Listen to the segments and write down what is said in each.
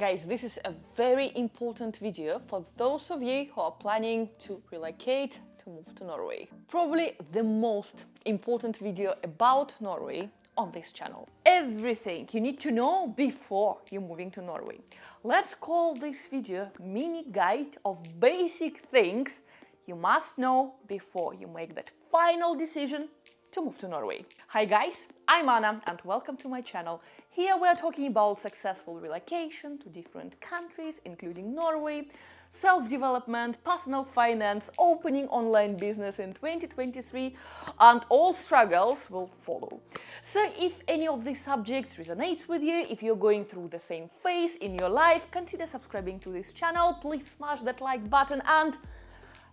Guys, this is a very important video for those of you who are planning to relocate to move to Norway. Probably the most important video about Norway on this channel. Everything you need to know before you're moving to Norway. Let's call this video mini guide of basic things you must know before you make that final decision to move to Norway. Hi guys, I'm Anna and welcome to my channel. Here we are talking about successful relocation to different countries, including Norway, self-development, personal finance, opening online business in 2023, and all struggles will follow. So if any of these subjects resonates with you, if you're going through the same phase in your life, consider subscribing to this channel. Please smash that like button and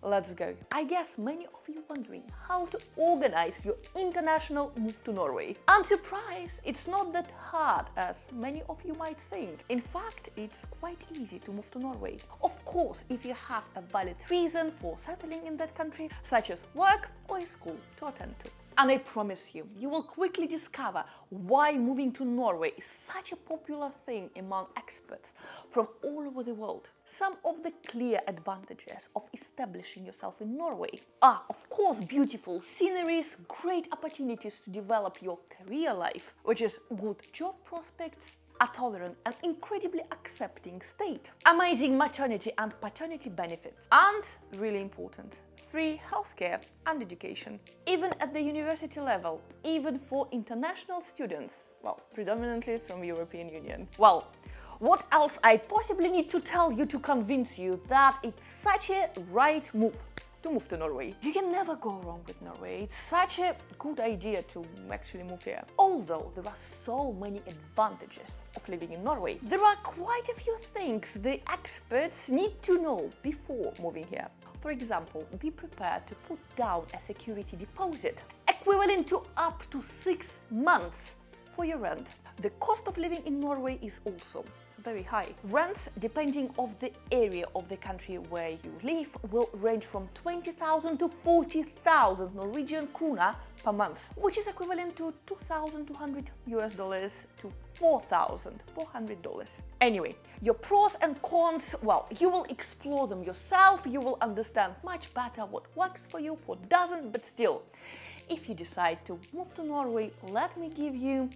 let's go. I guess many of you wondering how to organize your international move to Norway. I'm surprised it's not that hard as many of you might think. In fact, it's quite easy to move to Norway. Of course, if you have a valid reason for settling in that country, such as work or a school to attend to. And I promise you, you will quickly discover why moving to Norway is such a popular thing among experts from all over the world. Some of the clear advantages of establishing yourself in Norway are, of course, beautiful sceneries, great opportunities to develop your career life, which is good job prospects, a tolerant and incredibly accepting state, amazing maternity and paternity benefits, and, really important, free healthcare and education, even at the university level, even for international students, well, predominantly from European Union. Well, what else I possibly need to tell you to convince you that it's such a right move to move to Norway? You can never go wrong with Norway. It's such a good idea to actually move here. Although there are so many advantages of living in Norway, there are quite a few things the experts need to know before moving here. For example, be prepared to put down a security deposit equivalent to up to 6 months for your rent. The cost of living in Norway is also very high. Rents, depending on the area of the country where you live, will range from 20,000 to 40,000 Norwegian krona per month, which is equivalent to $2,200 to $4,400. Anyway, your pros and cons, well, you will explore them yourself. You will understand much better what works for you, what doesn't, but still, if you decide to move to Norway, let me give you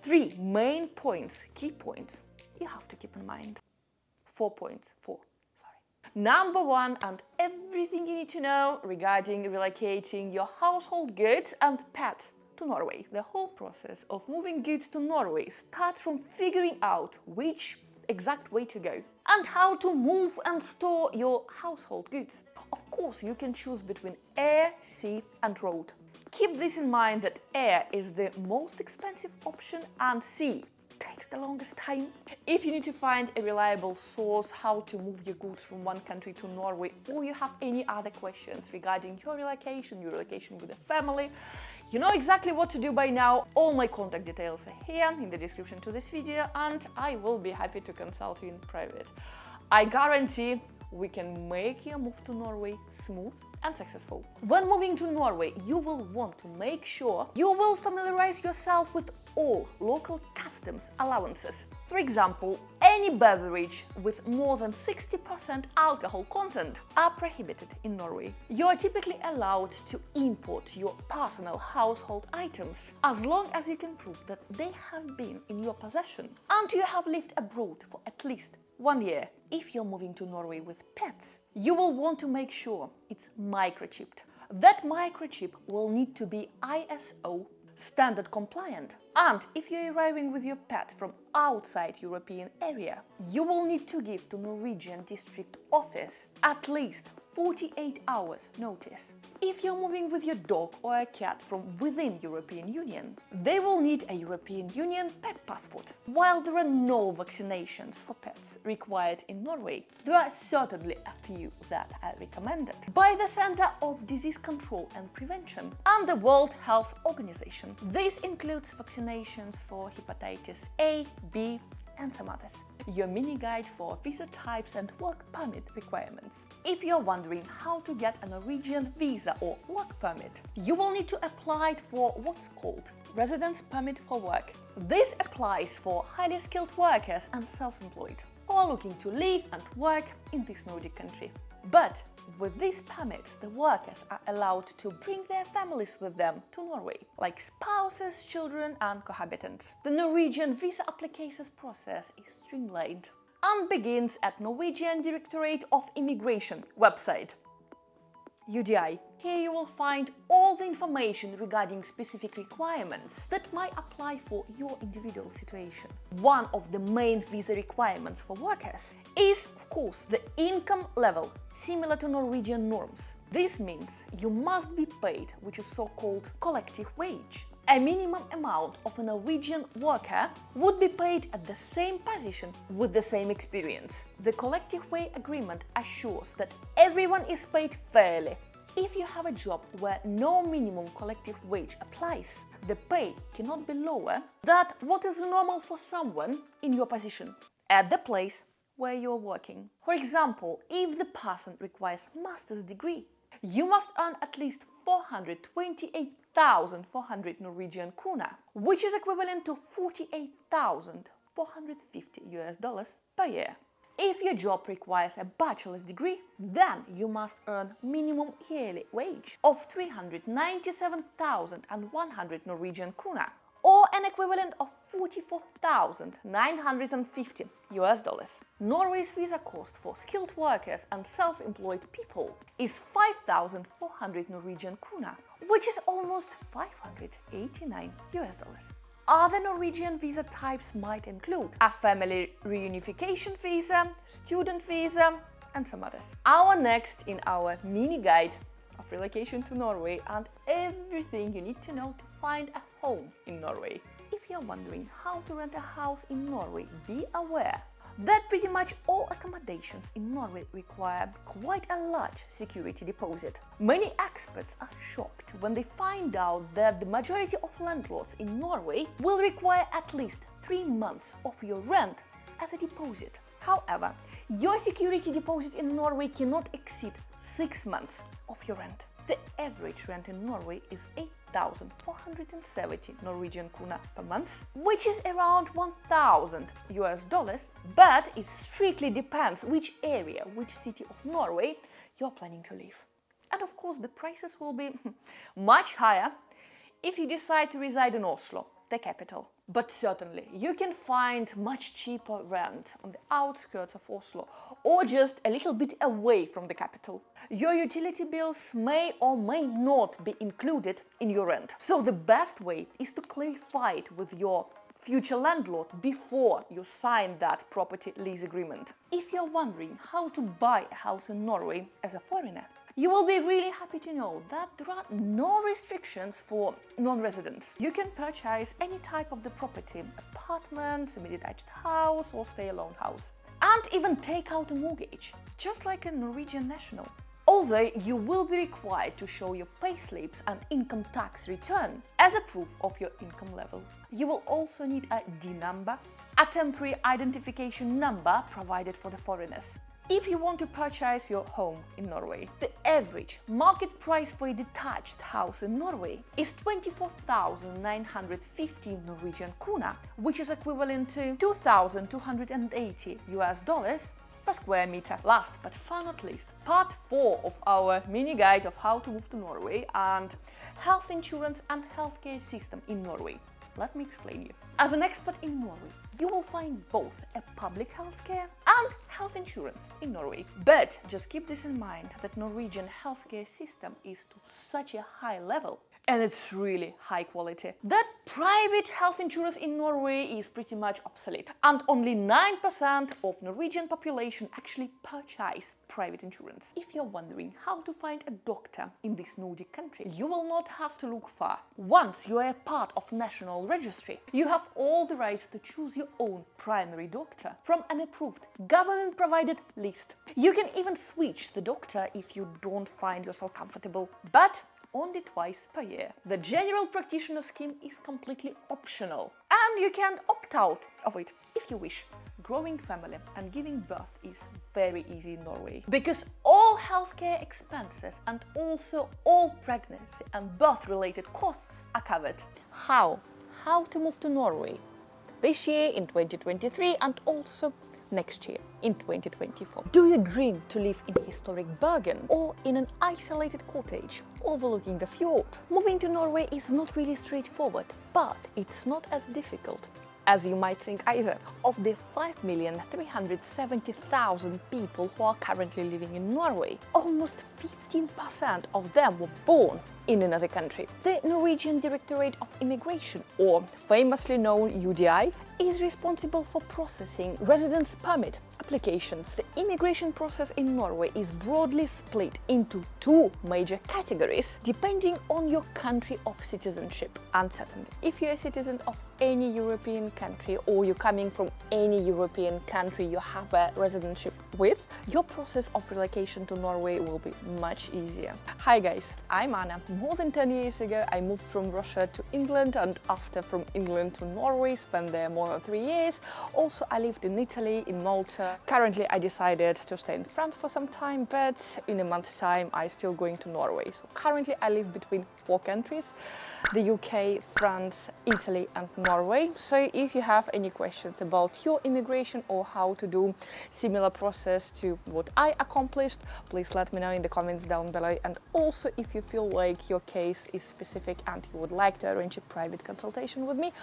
3 main points, key points you have to keep in mind. 4 points, sorry. Number 1, and everything you need to know regarding relocating your household goods and pets to Norway. The whole process of moving goods to Norway starts from figuring out which exact way to go and how to move and store your household goods. Of course, you can choose between air, sea and road. Keep this in mind that air is the most expensive option and sea takes the longest time. If you need to find a reliable source how to move your goods from one country to Norway, or you have any other questions regarding your relocation with a family, you know exactly what to do by now. All my contact details are here in the description to this video and I will be happy to consult you in private. I guarantee we can make your move to Norway smooth and successful. When moving to Norway, you will want to make sure you will familiarize yourself with all local customs allowances. For example, any beverage with more than 60% alcohol content are prohibited in Norway. You are typically allowed to import your personal household items as long as you can prove that they have been in your possession and you have lived abroad for at least 1 year. If you're moving to Norway with pets, you will want to make sure it's microchipped. That microchip will need to be ISO standard compliant. And if you're arriving with your pet from outside European area, you will need to give to Norwegian district office at least 48 hours notice. If you're moving with your dog or a cat from within European Union, they will need a European Union pet passport. While there are no vaccinations for pets required in Norway, there are certainly a few that are recommended by the Center of Disease Control and Prevention and the World Health Organization. This includes vaccinations for hepatitis A, B, and some others. Your mini guide for visa types and work permit requirements. If you're wondering how to get a Norwegian visa or work permit, you will need to apply for what's called residence permit for work. This applies for highly skilled workers and self-employed who are looking to live and work in this Nordic country. But with these permits, the workers are allowed to bring their families with them to Norway, like spouses, children and cohabitants. The Norwegian visa applications process is streamlined and begins at Norwegian Directorate of Immigration website, UDI. Here you will find all the information regarding specific requirements that might apply for your individual situation. One of the main visa requirements for workers is, of course, the income level, similar to Norwegian norms. This means you must be paid, which is so-called collective wage. A minimum amount of a Norwegian worker would be paid at the same position with the same experience. The collective wage agreement assures that everyone is paid fairly. If you have a job where no minimum collective wage applies, the pay cannot be lower than what is normal for someone in your position at the place where you're working. For example, if the person requires master's degree, you must earn at least 428,400 Norwegian krona, which is equivalent to $48,450 per year. If your job requires a bachelor's degree, then you must earn minimum yearly wage of 397,100 Norwegian krona, or an equivalent of $44,950. Norway's visa cost for skilled workers and self-employed people is 5,400 Norwegian krona, which is almost $589. Other Norwegian visa types might include a family reunification visa, student visa, and some others. Our next in our mini guide of relocation to Norway and everything you need to know to find a home in Norway. If you're wondering how to rent a house in Norway, be aware that pretty much all accommodations in Norway require quite a large security deposit. Many experts are shocked when they find out that the majority of landlords in Norway will require at least 3 months of your rent as a deposit. However, your security deposit in Norway cannot exceed 6 months of your rent. The average rent in Norway is 8,470 Norwegian krona per month, which is around $1,000, but it strictly depends which area, which city of Norway you're planning to live. And of course, the prices will be much higher if you decide to reside in Oslo, the capital. But certainly, you can find much cheaper rent on the outskirts of Oslo or just a little bit away from the capital. Your utility bills may or may not be included in your rent. So the best way is to clarify it with your future landlord before you sign that property lease agreement. If you're wondering how to buy a house in Norway as a foreigner, you will be really happy to know that there are no restrictions for non-residents. You can purchase any type of the property, apartment, semi-detached house or stay-alone house, and even take out a mortgage, just like a Norwegian national. Although you will be required to show your payslips and income tax return as a proof of your income level. You will also need a D number, a temporary identification number provided for the foreigners. If you want to purchase your home in Norway, the average market price for a detached house in Norway is 24,950 Norwegian krona, which is equivalent to $2,280 per square meter. Last but far not least, part 4 of our mini guide of how to move to Norway and health insurance and healthcare system in Norway. Let me explain you. As an expert in Norway, you will find both a public healthcare and health insurance in Norway. But just keep this in mind that Norwegian healthcare system is to such a high level and it's really high quality that private health insurance in Norway is pretty much obsolete, and only 9% of Norwegian population actually purchase private insurance. If you're wondering how to find a doctor in this Nordic country, you will not have to look far. Once you are a part of national registry, you have all the rights to choose your own primary doctor from an approved government-provided list. You can even switch the doctor if you don't find yourself comfortable, but only twice per year. The general practitioner scheme is completely optional, and you can opt out of it if you wish. Growing family and giving birth is very easy in Norway because all healthcare expenses and also all pregnancy and birth-related costs are covered. How how to move to Norway this year in 2023 and also next year in 2024. Do you dream to live in historic Bergen or in an isolated cottage overlooking the fjord? Moving to Norway is not really straightforward, but it's not as difficult as you might think either. Of the 5,370,000 people who are currently living in Norway, almost 15% of them were born in another country. The Norwegian Directorate of Immigration, or famously known UDI, is responsible for processing residence permit applications. The immigration process in Norway is broadly split into two major categories depending on your country of citizenship and settlement. If you're a citizen of any European country or you're coming from any European country you have a residentship with, your process of relocation to Norway will be much easier. Hi guys, I'm Anna. More than 10 years ago I moved from Russia to England, and after from England to Norway, spent there more than 3 years. Also I lived in Italy, in Malta. Currently I decided to stay in France for some time, but in a month's time I'm still going to Norway. So currently I live between 4 countries: the UK, France, Italy and Norway. So if you have any questions about your immigration or how to do similar process to what I accomplished, please let me know in the comments down below. And also if you feel like your case is specific and you would like to arrange a private consultation with me,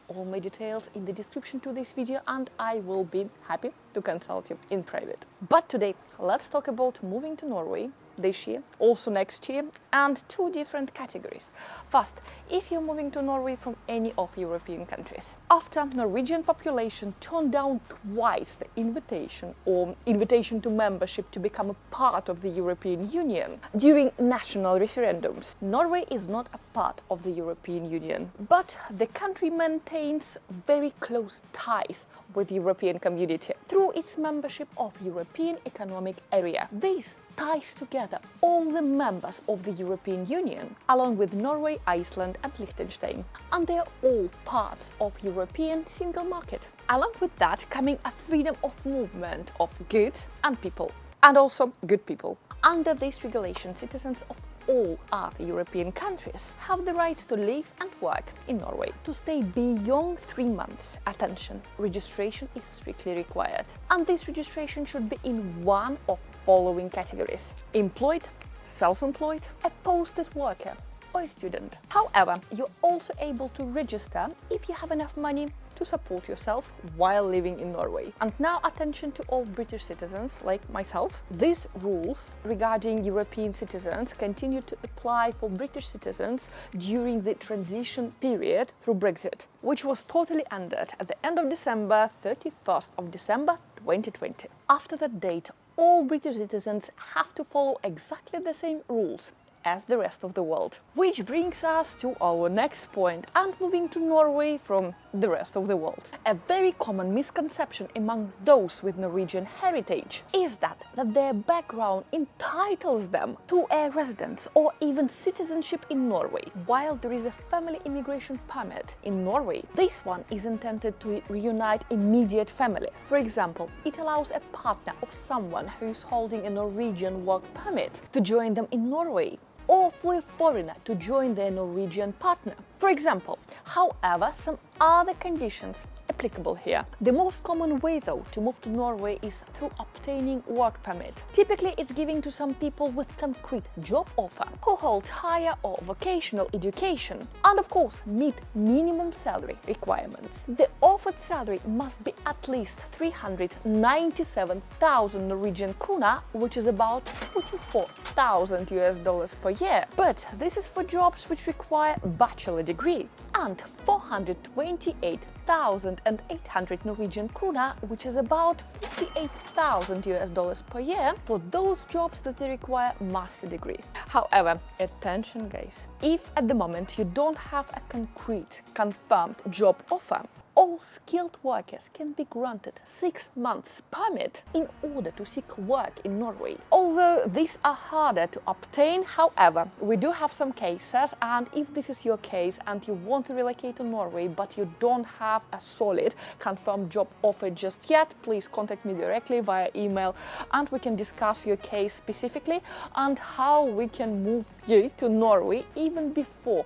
all my details in the description to this video and I will be happy to consult you in private. But today let's talk about moving to Norway this year, also next year, and two different categories. First, if you're moving to Norway from any of European countries. After Norwegian population turned down twice the invitation to membership to become a part of the European Union during national referendums, Norway is not a part of the European Union, but the country maintains very close ties with the European community through its membership of European Economic Area. This ties together all the members of the European Union, along with Norway, Iceland and Liechtenstein, and they are all parts of European single market. Along with that coming a freedom of movement of goods and people, and also good people. Under this regulation, citizens of all other European countries have the rights to live and work in Norway. To stay beyond 3 months, attention, registration is strictly required. And this registration should be in one of following categories: employed, self-employed, a posted worker or a student. However, you're also able to register if you have enough money to support yourself while living in Norway. And now attention to all British citizens like myself. These rules regarding European citizens continue to apply for British citizens during the transition period through Brexit, which was totally ended at the end of December, 31st of December 2020. After that date, all British citizens have to follow exactly the same rules as the rest of the world. Which brings us to our next point, and moving to Norway from the rest of the world. A very common misconception among those with Norwegian heritage is that their background entitles them to a residence or even citizenship in Norway. While there is a family immigration permit in Norway, this one is intended to reunite immediate family. For example, it allows a partner of someone who is holding a Norwegian work permit to join them in Norway, or for a foreigner to join their Norwegian partner, for example. However, some other conditions applicable here. The most common way though to move to Norway is through obtaining work permit. Typically it's given to some people with concrete job offer who hold higher or vocational education and of course meet minimum salary requirements. The offered salary must be at least 397,000 Norwegian krona, which is about $44,000 per year. But this is for jobs which require bachelor degree, and 428,800 Norwegian krona, which is about $48,000 per year, for those jobs that they require master degree. However, attention guys, if at the moment you don't have a concrete, confirmed job offer, all skilled workers can be granted 6 months permit in order to seek work in Norway. Although these are harder to obtain, however, we do have some cases, and if this is your case and you want to relocate to Norway but you don't have a solid confirmed job offer just yet, please contact me directly via email and we can discuss your case specifically and how we can move you to Norway even before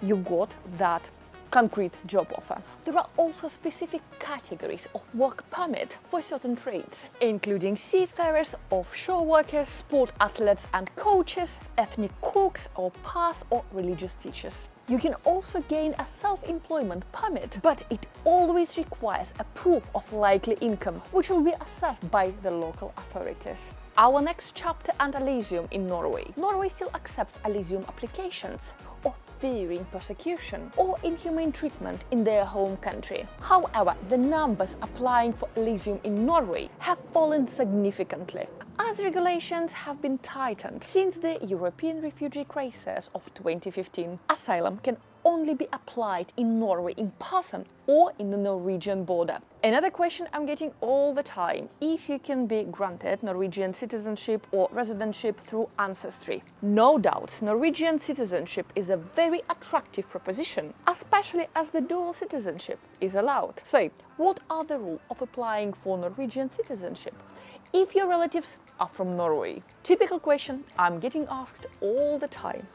you got that concrete job offer. There are also specific categories of work permit for certain trades, including seafarers, offshore workers, sport athletes and coaches, ethnic cooks or past or religious teachers. You can also gain a self-employment permit, but it always requires a proof of likely income, which will be assessed by the local authorities. Our next chapter and Elysium in Norway. Norway still accepts Elysium applications of fearing persecution or inhumane treatment in their home country. However, the numbers applying for Elysium in Norway have fallen significantly, as regulations have been tightened since the European refugee crisis of 2015. Asylum can only be applied in Norway in person or in the Norwegian border. Another question I'm getting all the time: if you can be granted Norwegian citizenship or residency through ancestry. No doubt, Norwegian citizenship is a very attractive proposition, especially as the dual citizenship is allowed. So, what are the rules of applying for Norwegian citizenship if your relatives are from Norway? Typical question I'm getting asked all the time.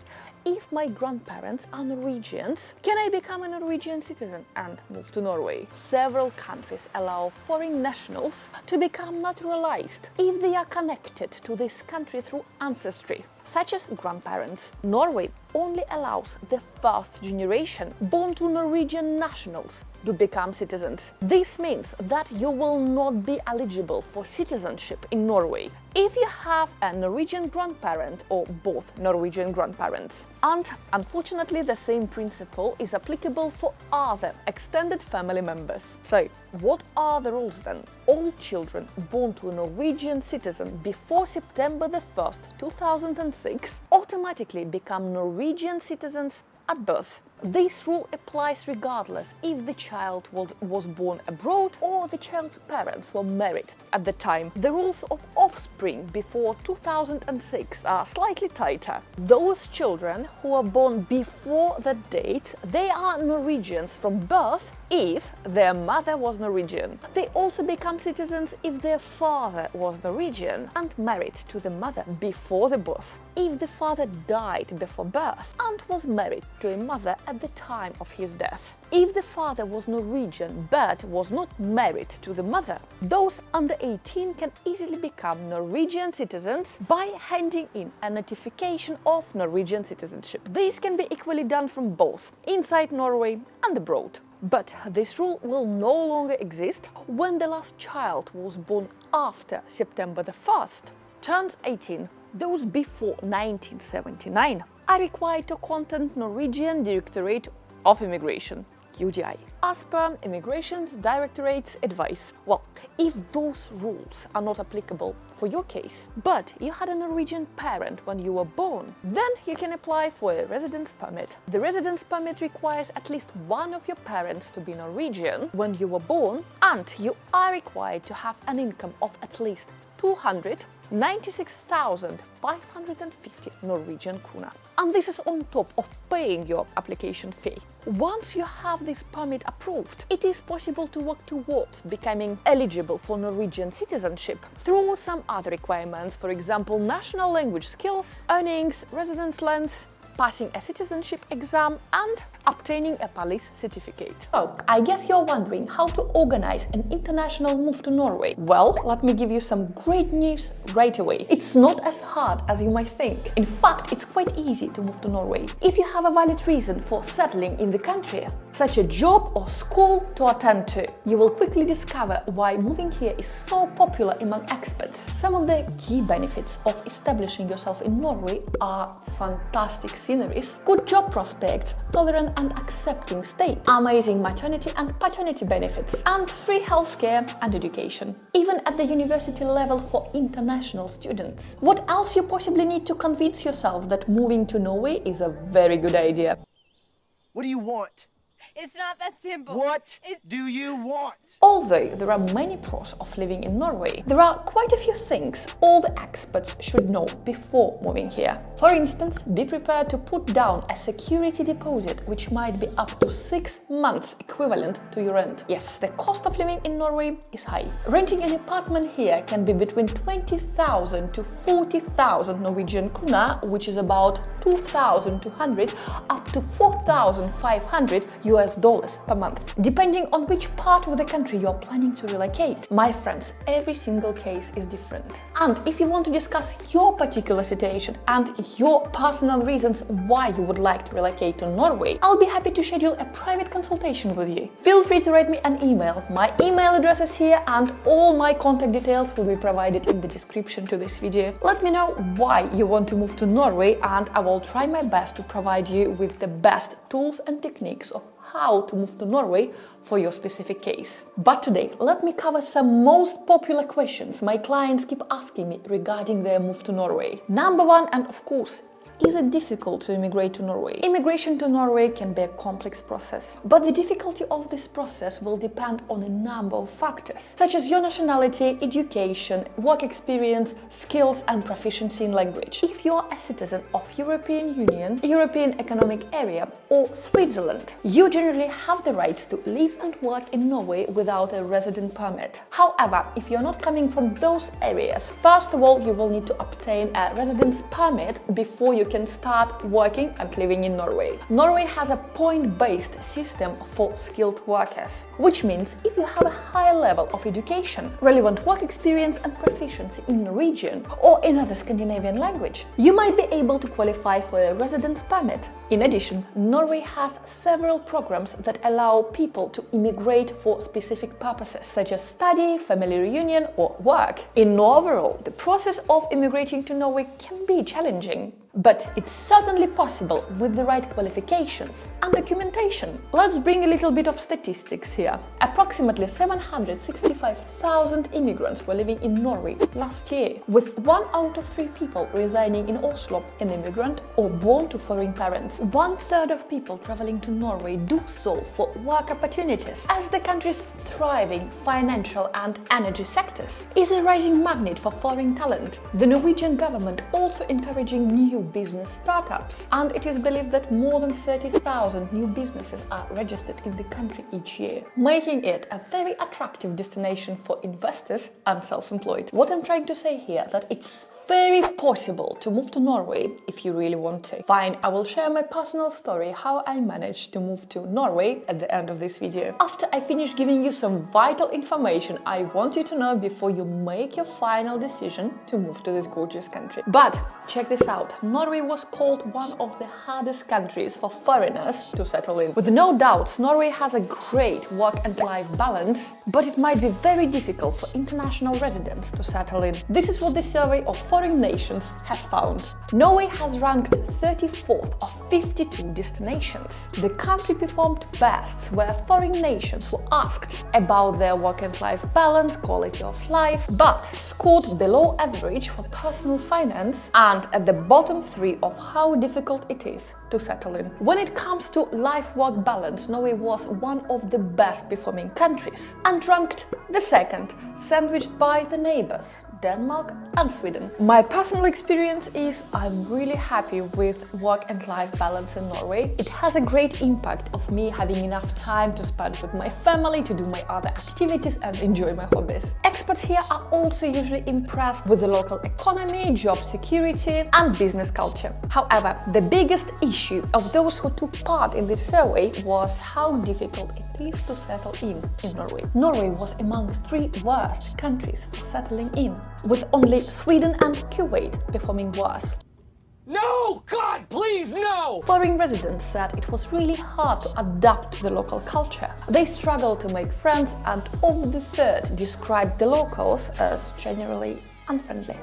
If my grandparents are Norwegians, can I become a Norwegian citizen and move to Norway? Several countries allow foreign nationals to become naturalized if they are connected to this country through ancestry, such as grandparents. Norway only allows the first generation born to Norwegian nationals to become citizens. This means that you will not be eligible for citizenship in Norway if you have a Norwegian grandparent or both Norwegian grandparents. And unfortunately, the same principle is applicable for other extended family members. So, what are the rules then? All children born to a Norwegian citizen before September the 1st, 2006 automatically become Norwegian citizens at birth. This rule applies regardless if the child was born abroad or the child's parents were married at the time. The rules of offspring before 2006 are slightly tighter. Those children who are born before that date, they are Norwegians from birth if their mother was Norwegian. They also become citizens if their father was Norwegian and married to the mother before the birth. If the father died before birth and was married to a mother at the time of his death. If the father was Norwegian but was not married to the mother, those under 18 can easily become Norwegian citizens by handing in a notification of Norwegian citizenship. This can be equally done from both inside Norway and abroad. But this rule will no longer exist when the last child was born after September the 1st turns 18. Those before 1979 are required to contact Norwegian Directorate of Immigration, UDI, as per Immigration's Directorate's advice. Well, if those rules are not applicable for your case, but you had a Norwegian parent when you were born, then you can apply for a residence permit. The residence permit requires at least one of your parents to be Norwegian when you were born, and you are required to have an income of at least 296,550 Norwegian krone. And this is on top of paying your application fee. Once you have this permit approved, it is possible to work towards becoming eligible for Norwegian citizenship through some other requirements, for example, national language skills, earnings, residence length, passing a citizenship exam and obtaining a police certificate. So, I guess you're wondering how to organize an international move to Norway. Well, let me give you some great news right away. It's not as hard as you might think. In fact, it's quite easy to move to Norway if you have a valid reason for settling in the country, such a job or school to attend to. You will quickly discover why moving here is so popular among expats. Some of the key benefits of establishing yourself in Norway are fantastic sceneries, good job prospects, tolerant and accepting state, amazing maternity and paternity benefits, and free healthcare and education, even at the university level for international students. What else you possibly need to convince yourself that moving to Norway is a very good idea? What do you want? It's not that simple. What do you want? Although there are many pros of living in Norway, there are quite a few things all the experts should know before moving here. For instance, be prepared to put down a security deposit, which might be up to 6 months equivalent to your rent. Yes, the cost of living in Norway is high. Renting an apartment here can be between 20,000 to 40,000 Norwegian krone, which is about 2,200 up to 4,500 US dollars per month, depending on which part of the country you're planning to relocate. My friends, every single case is different. And if you want to discuss your particular situation and your personal reasons why you would like to relocate to Norway, I'll be happy to schedule a private consultation with you. Feel free to write me an email. My email address is here and all my contact details will be provided in the description to this video. Let me know why you want to move to Norway and I will try my best to provide you with the best tools and techniques of how to move to Norway for your specific case. But today, let me cover some most popular questions my clients keep asking me regarding their move to Norway. Number one, and of course, is it difficult to immigrate to Norway? Immigration to Norway can be a complex process, but the difficulty of this process will depend on a number of factors, such as your nationality, education, work experience, skills and proficiency in language. If you are a citizen of European Union, European Economic Area or Switzerland, you generally have the rights to live and work in Norway without a resident permit. However, if you're not coming from those areas, first of all, you will need to obtain a residence permit before you can start working and living in Norway. Norway has a point-based system for skilled workers, which means if you have a higher level of education, relevant work experience and proficiency in Norwegian or another Scandinavian language, you might be able to qualify for a residence permit. In addition, Norway has several programs that allow people to immigrate for specific purposes, such as study, family reunion or work. In overall, the process of immigrating to Norway can be challenging, but it's certainly possible with the right qualifications and documentation. Let's bring a little bit of statistics here. Approximately 765,000 immigrants were living in Norway last year, with 1 out of 3 people residing in Oslo an immigrant or born to foreign parents. 1/3 of people traveling to Norway do so for work opportunities, as the country's thriving financial and energy sectors is a rising magnet for foreign talent. The Norwegian government also encouraging new business startups, and it is believed that more than 30,000 new businesses are registered in the country each year, making it a very attractive destination for investors and self-employed. What I'm trying to say here that it's very possible to move to Norway if you really want to. Fine, I will share my personal story how I managed to move to Norway at the end of this video. After I finish giving you some vital information I want you to know before you make your final decision to move to this gorgeous country. But check this out, Norway was called one of the hardest countries for foreigners to settle in. With no doubts, Norway has a great work and life balance, but it might be very difficult for international residents to settle in. This is what the survey of foreign nations has found. Norway has ranked 34th of 52 destinations. The country performed best where foreign nations were asked about their work and life balance, quality of life, but scored below average for personal finance and at the bottom 3 of how difficult it is to settle in. When it comes to life-work balance, Norway was one of the best performing countries and ranked the second, sandwiched by the neighbors, Denmark and Sweden. My personal experience is I'm really happy with work and life balance in Norway. It has a great impact of me having enough time to spend with my family, to do my other activities and enjoy my hobbies. Experts here are also usually impressed with the local economy, job security and business culture. However, the biggest issue of those who took part in this survey was how difficult it is to settle in Norway. Norway was among 3 worst countries for settling in, with only Sweden and Kuwait performing worse. No! God, please, no! Foreign residents said it was really hard to adapt to the local culture. They struggled to make friends, and over the third described the locals as generally unfriendly.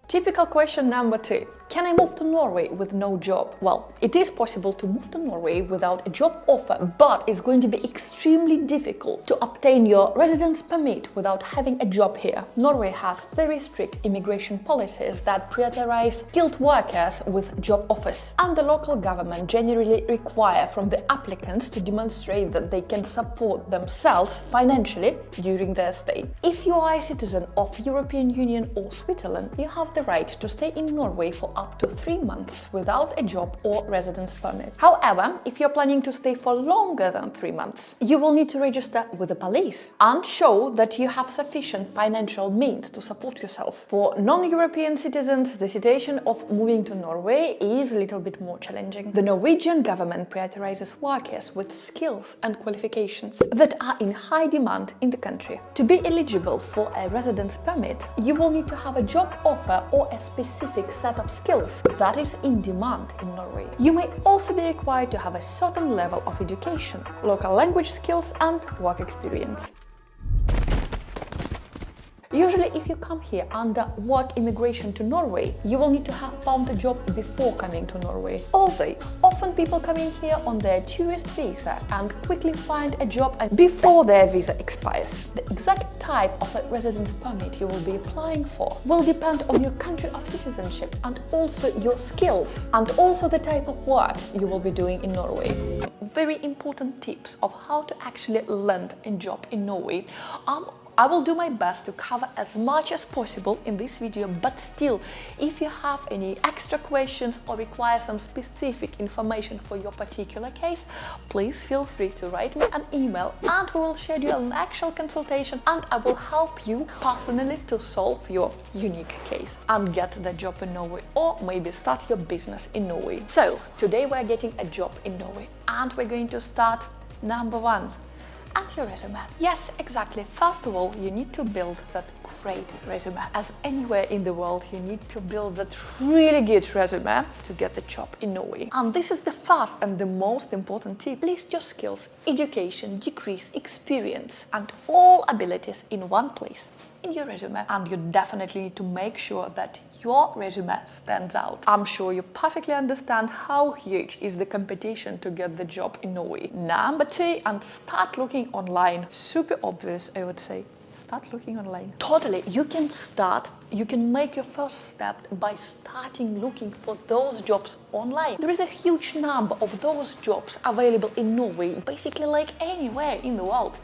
Typical question number 2. Can I move to Norway with no job? Well, it is possible to move to Norway without a job offer, but it's going to be extremely difficult to obtain your residence permit without having a job here. Norway has very strict immigration policies that prioritize skilled workers with job offers, and the local government generally require from the applicants to demonstrate that they can support themselves financially during their stay. If you are a citizen of European Union or Switzerland, you have the the right to stay in Norway for up to 3 months without a job or residence permit. However, if you're planning to stay for longer than 3 months, you will need to register with the police and show that you have sufficient financial means to support yourself. For non-European citizens, the situation of moving to Norway is a little bit more challenging. The Norwegian government prioritizes workers with skills and qualifications that are in high demand in the country. To be eligible for a residence permit, you will need to have a job offer or a specific set of skills that is in demand in Norway. You may also be required to have a certain level of education, local language skills and work experience. Usually, if you come here under work immigration to Norway, you will need to have found a job before coming to Norway. Although, often people coming here on their tourist visa and quickly find a job before their visa expires. The exact type of a residence permit you will be applying for will depend on your country of citizenship and also your skills and also the type of work you will be doing in Norway. Very important tips of how to actually land a job in Norway. I will do my best to cover as much as possible in this video, but still, if you have any extra questions or require some specific information for your particular case, please feel free to write me an email and we will schedule an actual consultation and I will help you personally to solve your unique case and get the job in Norway or maybe start your business in Norway. So, today we're getting a job in Norway and we're going to start number 1. And your resume. Yes, exactly. First of all, you need to build that great resume. As anywhere in the world, you need to build that really good resume to get the job in Norway. And this is the first and the most important tip. List your skills, education, degrees, experience, and all abilities in one place in your resume. And you definitely need to make sure that your resume stands out. I'm sure you perfectly understand how huge is the competition to get the job in Norway. Number 2, and start looking online. Super obvious, I would say. Start looking online. Totally, you can make your first step by starting looking for those jobs online. There is a huge number of those jobs available in Norway, basically like anywhere in the world.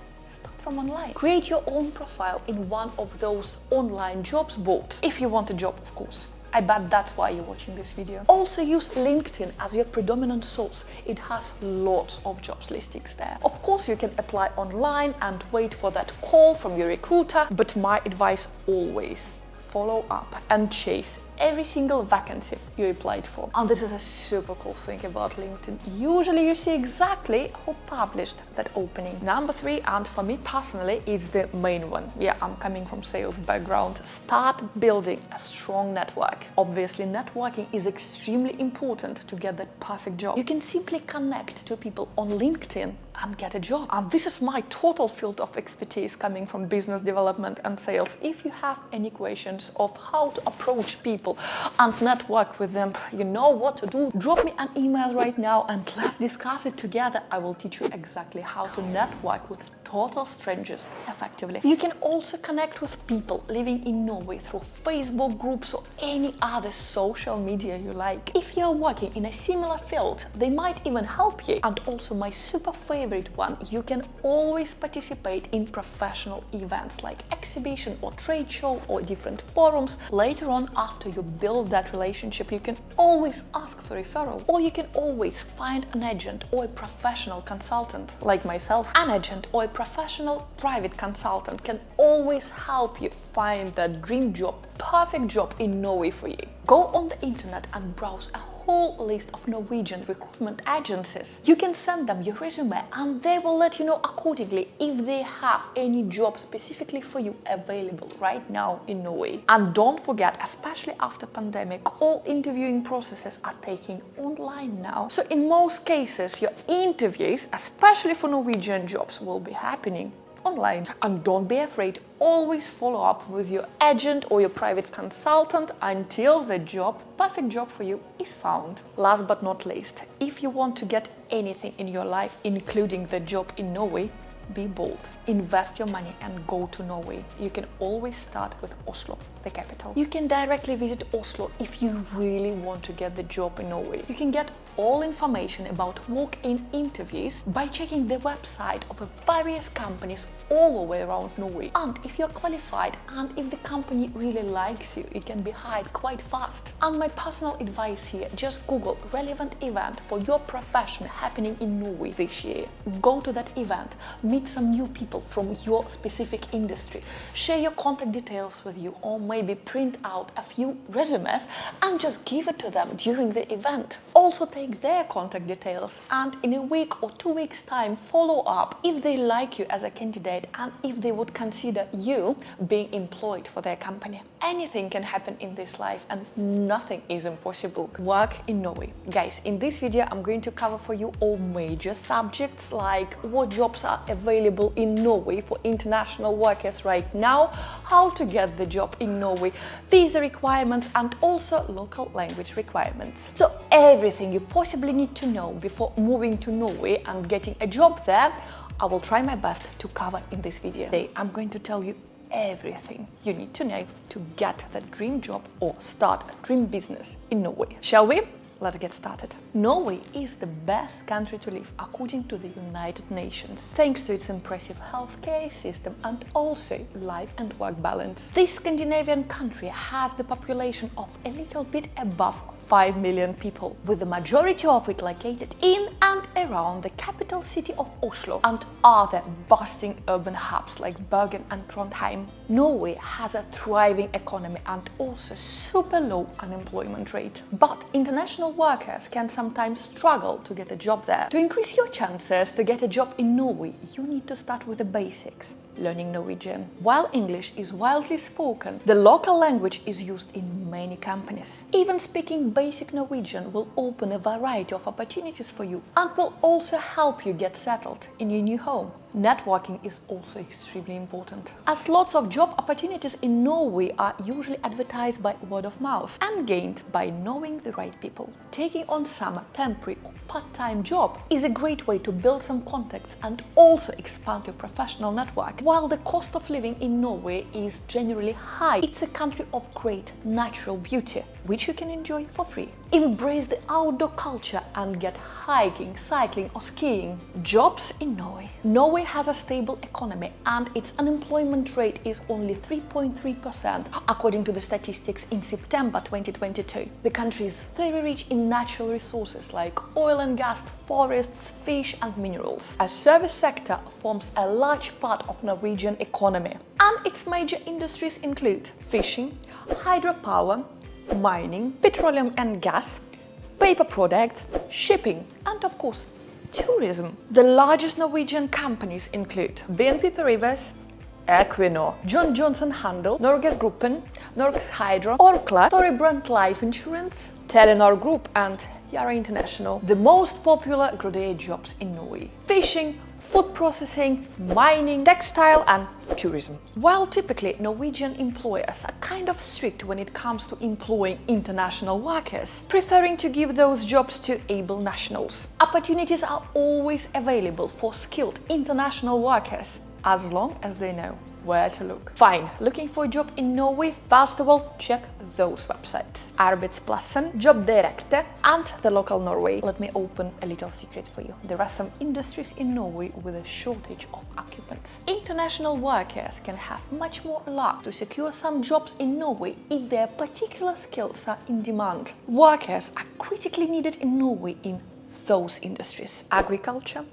From online. Create your own profile in one of those online jobs boards. If you want a job, of course. I bet that's why you're watching this video. Also use LinkedIn as your predominant source. It has lots of jobs listings there. Of course, you can apply online and wait for that call from your recruiter, but my advice always follow up and chase every single vacancy you applied for. And this is a super cool thing about LinkedIn. Usually you see exactly who published that opening. Number 3, and for me personally, it's the main one. Yeah, I'm coming from sales background. Start building a strong network. Obviously, networking is extremely important to get that perfect job. You can simply connect to people on LinkedIn and get a job. And this is my total field of expertise coming from business development and sales. If you have any questions of how to approach people and network with them, you know what to do, drop me an email right now and let's discuss it together. I will teach you exactly how to network with total strangers effectively. You can also connect with people living in Norway through Facebook groups or any other social media you like. If you're working in a similar field, they might even help you. And also my super favorite one, you can always participate in professional events like exhibition or trade show or different forums. Later on, after you build that relationship, you can always ask for referral, or you can always find an agent or a professional consultant like myself. An agent or a professional private consultant can always help you find that dream job, perfect job in Norway for you. Go on the internet and browse a whole list of Norwegian recruitment agencies. You can send them your resume and they will let you know accordingly if they have any job specifically for you available right now in Norway. And don't forget, especially after pandemic, all interviewing processes are taking online now. So in most cases, your interviews, especially for Norwegian jobs, will be happening online. And don't be afraid, always follow up with your agent or your private consultant until the job, perfect job for you, is found. Last but not least, if you want to get anything in your life, including the job in Norway, be bold. Invest your money and go to Norway. You can always start with Oslo, the capital. You can directly visit Oslo if you really want to get the job in Norway. You can get all information about walk-in interviews by checking the website of various companies all the way around Norway. And if you're qualified and if the company really likes you, it can be hired quite fast. And my personal advice here, just Google relevant event for your profession happening in Norway this year. Go to that event, meet some new people from your specific industry, share your contact details with you, or maybe print out a few resumes and just give it to them during the event. Also take their contact details and in a week or 2 weeks time follow up if they like you as a candidate and if they would consider you being employed for their company. Anything can happen in this life and nothing is impossible. Work in Norway. Guys, in this video I'm going to cover for you all major subjects like what jobs are available in Norway for international workers right now, how to get the job in Norway, visa requirements and also local language requirements. So everything you possibly need to know before moving to Norway and getting a job there, I will try my best to cover in this video. Today I'm going to tell you everything you need to know to get that dream job or start a dream business in Norway. Shall we? Let's get started. Norway is the best country to live according to the United Nations, thanks to its impressive healthcare system and also life and work balance. This Scandinavian country has the population of a little bit above 5 million people, with the majority of it located in and around the capital city of Oslo and other bustling urban hubs like Bergen and Trondheim. Norway has a thriving economy and also super low unemployment rate. But international workers can sometimes struggle to get a job there. To increase your chances to get a job in Norway, you need to start with the basics. Learning Norwegian. While English is widely spoken, the local language is used in many companies. Even speaking basic Norwegian will open a variety of opportunities for you and will also help you get settled in your new home. Networking is also extremely important, as lots of job opportunities in Norway are usually advertised by word of mouth and gained by knowing the right people. Taking on some temporary or part-time job is a great way to build some contacts and also expand your professional network. While the cost of living in Norway is generally high, it's a country of great natural beauty, which you can enjoy for free. Embrace the outdoor culture and get hiking, cycling or skiing. Jobs in Norway. Norway has a stable economy and its unemployment rate is only 3.3% according to the statistics in September 2022. The country is very rich in natural resources like oil and gas, forests, fish and minerals. A service sector forms a large part of Norwegian economy and its major industries include fishing, hydropower, mining, petroleum and gas, paper products, shipping and of course tourism. The largest Norwegian companies include BNP Paribas, Equinor, John Johnson Handel, Norgesgruppen, Norges Hydro, Orkla, Storebrand Life Insurance, Telenor Group and Yara International. The most popular graduate jobs in Norway: fishing, food processing, mining, textile and tourism. While typically Norwegian employers are kind of strict when it comes to employing international workers, preferring to give those jobs to able nationals. Opportunities are always available for skilled international workers, as long as they know where to look. Fine, looking for a job in Norway? First of all, check those websites: Arbeidsplassen, Jobb Direkte and the local Norway. Let me open a little secret for you. There are some industries in Norway with a shortage of occupants. International workers can have much more luck to secure some jobs in Norway if their particular skills are in demand. Workers are critically needed in Norway in those industries: agriculture,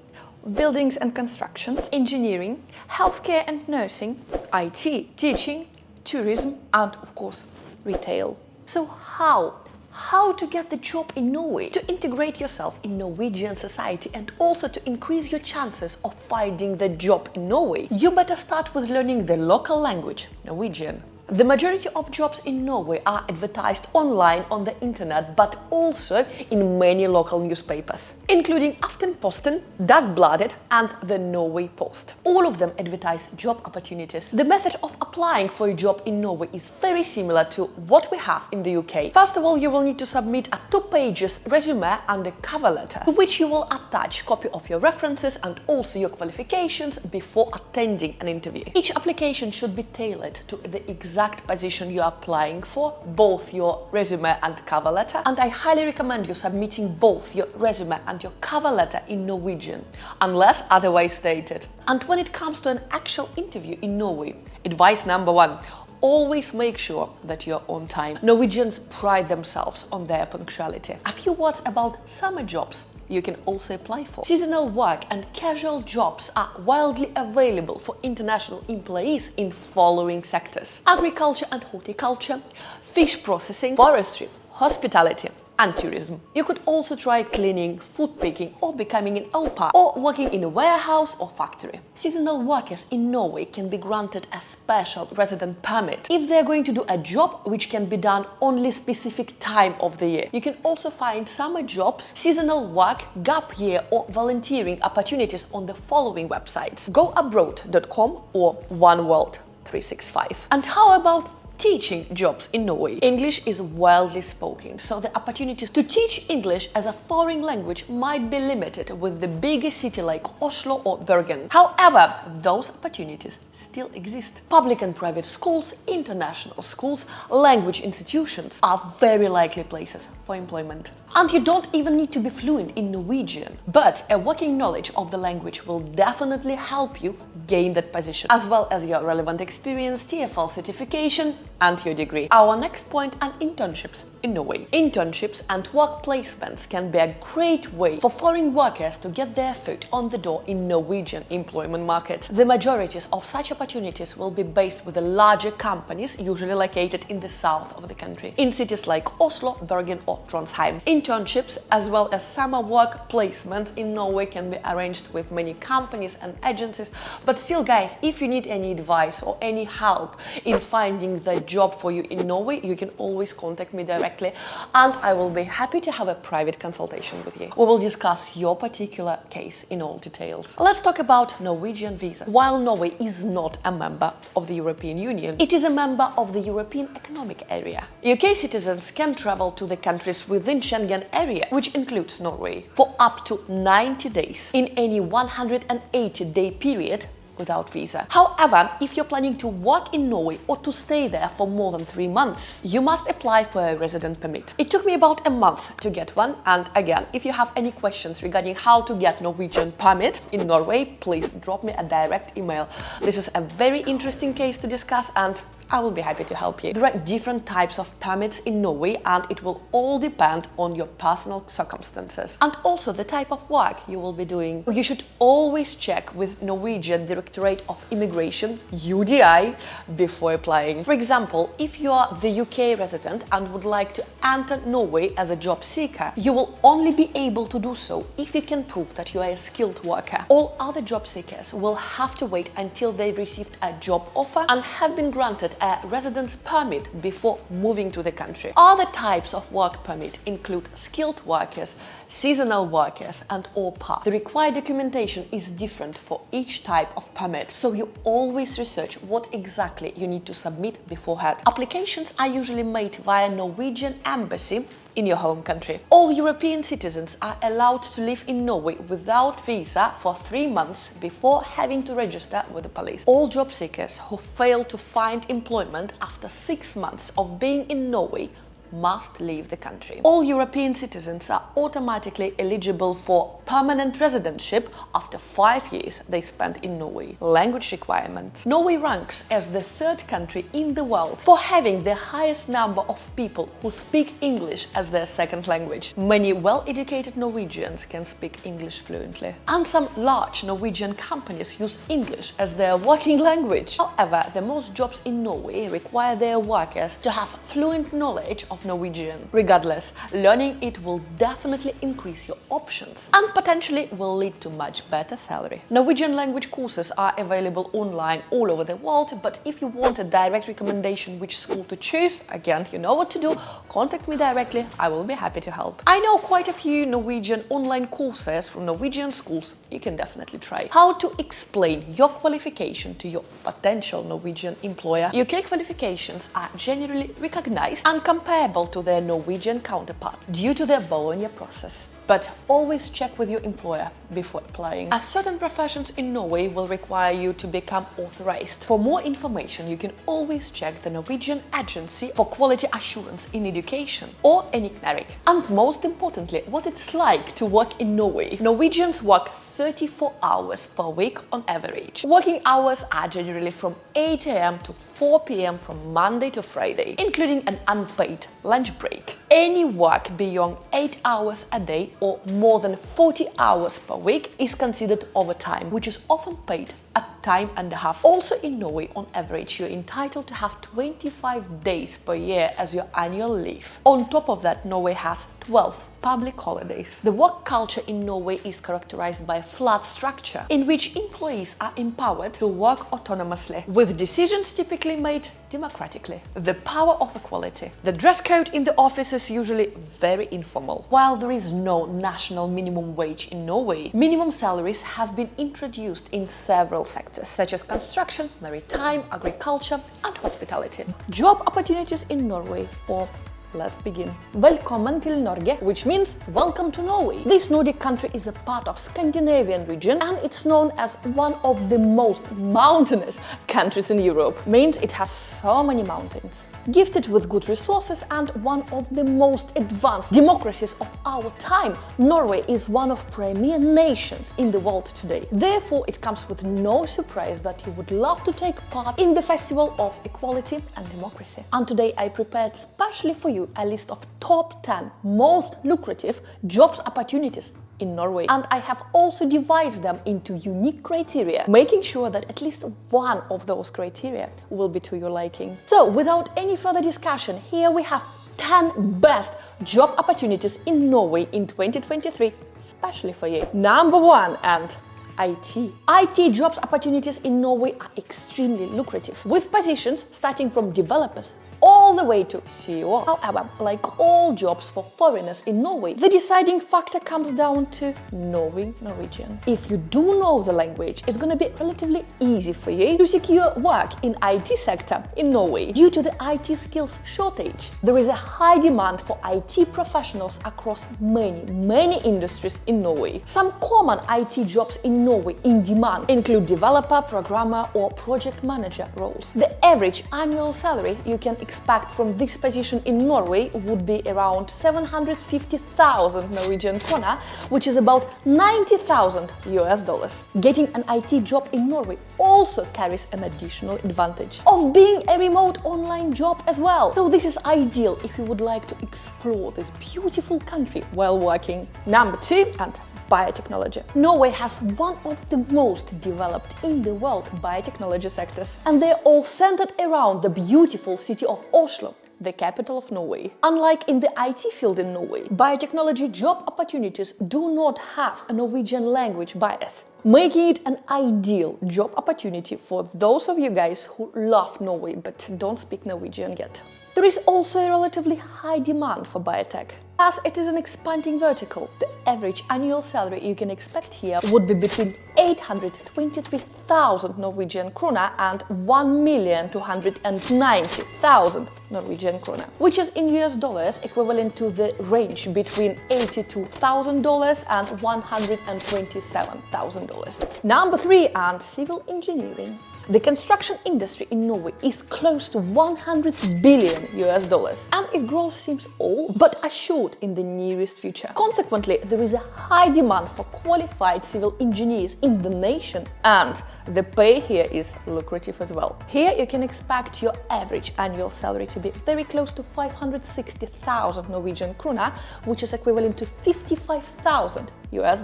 buildings and constructions, engineering, healthcare and nursing, IT, teaching, tourism and of course retail. So how to get the job in Norway? To integrate yourself in Norwegian society and also to increase your chances of finding the job in Norway, you better start with learning the local language, Norwegian. The majority of jobs in Norway are advertised online on the internet, but also in many local newspapers, including Aftenposten, Dagbladet and the Norway Post. All of them advertise job opportunities. The method of applying for a job in Norway is very similar to what we have in the UK. First of all, you will need to submit a 2-page resume and a cover letter, to which you will attach a copy of your references and also your qualifications before attending an interview. Each application should be tailored to the exact exact position you are applying for, both your resume and cover letter, and I highly recommend you submitting both your resume and your cover letter in Norwegian, unless otherwise stated. And when it comes to an actual interview in Norway, advice number one: always make sure that you're on time. Norwegians pride themselves on their punctuality. A few words about summer jobs you can also apply for. Seasonal work and casual jobs are widely available for international employees in following sectors: agriculture and horticulture, fish processing, forestry, hospitality, and tourism. You could also try cleaning, food picking, or becoming an au pair, or working in a warehouse or factory. Seasonal workers in Norway can be granted a special resident permit if they're going to do a job which can be done only specific time of the year. You can also find summer jobs, seasonal work, gap year, or volunteering opportunities on the following websites: goabroad.com or OneWorld365. And how about teaching jobs in Norway? English is widely spoken, so the opportunities to teach English as a foreign language might be limited with the bigger city like Oslo or Bergen. However, those opportunities still exist. Public and private schools, international schools, language institutions are very likely places for employment. And you don't even need to be fluent in Norwegian, but a working knowledge of the language will definitely help you gain that position, as well as your relevant experience, TFL certification, and your degree. Our next point: and internships in Norway. Internships and work placements can be a great way for foreign workers to get their foot on the door in Norwegian employment market. The majority of such opportunities will be based with the larger companies, usually located in the south of the country, in cities like Oslo, Bergen, or Trondheim. Internships as well as summer work placements in Norway can be arranged with many companies and agencies, but still, guys, if you need any advice or any help in finding the job for you in Norway, you can always contact me directly and I will be happy to have a private consultation with you. We will discuss your particular case in all details. Let's talk about Norwegian visa. While Norway is not a member of the European Union, it is a member of the European Economic Area. UK citizens can travel to the countries within Schengen area, which includes Norway, for up to 90 days in any 180-day period without visa. However, if you're planning to work in Norway or to stay there for more than 3 months, you must apply for a resident permit. It took me about a month to get one, and again, if you have any questions regarding how to get Norwegian permit in Norway, please drop me a direct email. This is a very interesting case to discuss and I will be happy to help you. There are different types of permits in Norway and it will all depend on your personal circumstances and also the type of work you will be doing. You should always check with Norwegian Directorate of Immigration, UDI, before applying. For example, if you are the UK resident and would like to enter Norway as a job seeker, you will only be able to do so if you can prove that you are a skilled worker. All other job seekers will have to wait until they've received a job offer and have been granted a residence permit before moving to the country. Other types of work permit include skilled workers, seasonal workers, and au pair. The required documentation is different for each type of permit, so you always research what exactly you need to submit beforehand. Applications are usually made via Norwegian embassy in your home country. All European citizens are allowed to live in Norway without visa for 3 months before having to register with the police. All job seekers who fail to find employment after 6 months of being in Norway must leave the country. All European citizens are automatically eligible for permanent residentship after 5 years they spent in Norway. Language requirements. Norway ranks as the 3rd country in the world for having the highest number of people who speak English as their second language. Many well-educated Norwegians can speak English fluently. And some large Norwegian companies use English as their working language. However, the most jobs in Norway require their workers to have fluent knowledge of Norwegian. Regardless, learning it will definitely increase your options and potentially will lead to much better salary. Norwegian language courses are available online all over the world, but if you want a direct recommendation which school to choose, again, you know what to do, contact me directly, I will be happy to help. I know quite a few Norwegian online courses from Norwegian schools you can definitely try. How to explain your qualification to your potential Norwegian employer. UK qualifications are generally recognized and comparable to their Norwegian counterpart due to their Bologna process. But always check with your employer before applying, as certain professions in Norway will require you to become authorized. For more information, you can always check the Norwegian Agency for Quality Assurance in Education or NICNARIC. And most importantly, what it's like to work in Norway. Norwegians work 34 hours per week on average. Working hours are generally from 8 a.m. to 4 p.m. from Monday to Friday, including an unpaid lunch break. Any work beyond 8 hours a day or more than 40 hours per week is considered overtime, which is often paid at time and a half. Also in Norway, on average, you're entitled to have 25 days per year as your annual leave. On top of that, Norway has 12 public holidays. The work culture in Norway is characterized by a flat structure in which employees are empowered to work autonomously, with decisions typically made democratically. The power of equality. The dress code in the office is usually very informal. While there is no national minimum wage in Norway, minimum salaries have been introduced in several sectors, such as construction, maritime, agriculture, and hospitality. Job opportunities in Norway, or let's begin. Velkommen til Norge, which means welcome to Norway. This Nordic country is a part of Scandinavian region and it's known as one of the most mountainous countries in Europe. Means it has so many mountains. Gifted with good resources and one of the most advanced democracies of our time, Norway is one of premier nations in the world today. Therefore, it comes with no surprise that you would love to take part in the Festival of Equality and Democracy. And today I prepared specially for you a list of top 10 most lucrative jobs opportunities in Norway, and I have also divided them into unique criteria, making sure that at least one of those criteria will be to your liking. So without any further discussion, here we have 10 best job opportunities in Norway in 2023, especially for you. Number 1, and IT. IT jobs opportunities in Norway are extremely lucrative, with positions starting from developers all the way to CEO. However, like all jobs for foreigners in Norway, the deciding factor comes down to knowing Norwegian. If you do know the language, it's going to be relatively easy for you to secure work in IT sector in Norway. Due to the IT skills shortage, there is a high demand for IT professionals across many industries in Norway. Some common IT jobs in Norway in demand include developer, programmer, or project manager roles. The average annual salary you can expect from this position in Norway would be around 750,000 Norwegian krona, which is about $90,000 US. Getting an IT job in Norway also carries an additional advantage of being a remote online job as well. So this is ideal if you would like to explore this beautiful country while working. Number 2, and biotechnology. Norway has one of the most developed in the world biotechnology sectors, and they're all centered around the beautiful city of Oslo, the capital of Norway. Unlike in the IT field in Norway, biotechnology job opportunities do not have a Norwegian language bias, making it an ideal job opportunity for those of you guys who love Norway but don't speak Norwegian yet. There is also a relatively high demand for biotech. As it is an expanding vertical, the average annual salary you can expect here would be between 823,000 Norwegian krona and 1,290,000 Norwegian krona, which is in US dollars equivalent to the range between $82,000 and $127,000. Number 3, and civil engineering. The construction industry in Norway is close to $100 billion US, and its growth seems all but assured in the nearest future. Consequently, there is a high demand for qualified civil engineers in the nation, and the pay here is lucrative as well. Here you can expect your average annual salary to be very close to 560,000 Norwegian krona, which is equivalent to $55,000 US